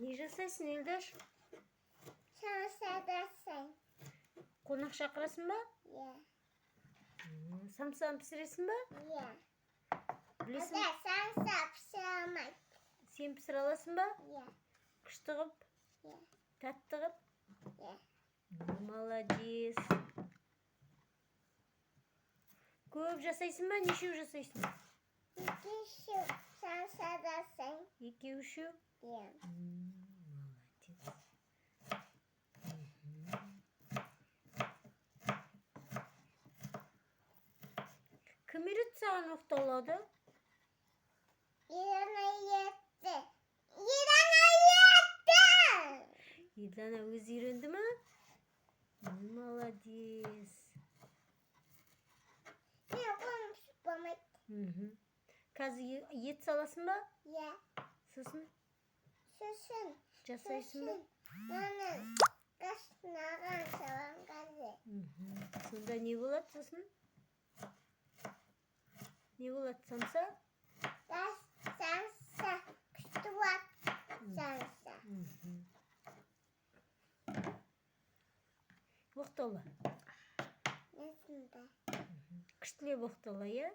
Не жасайсың, Елдаш? Самсадасың. Қонақ шақырасың ба? Иә. Самсаны пісіресің ба? Иә. Білесің? Самса пісіре алмайды. Сен пісіре аласың ба? Иә. Күшті қып, Иә. тәтті қып. Иә. Молодец. Көп жасайсың ба? Нешеу жасайсың? Екеу самсадасың. Екеу, үшеу? Иә. Молодец. Кім үйретті саған оқтаулауды? Елдана өзі үйренді ма? Молодец. Мен қолым түсіп болмайды. Қазір ет саласың ба? Иә. Сосын Сосын. жасайсың ба? Оның қасынаған салам қазір. Сонда не болады сосын? Не болады, самса? Самса. Күшті болады. Самса. Оқтала. Несінде? Күштілеп оқтала, иә?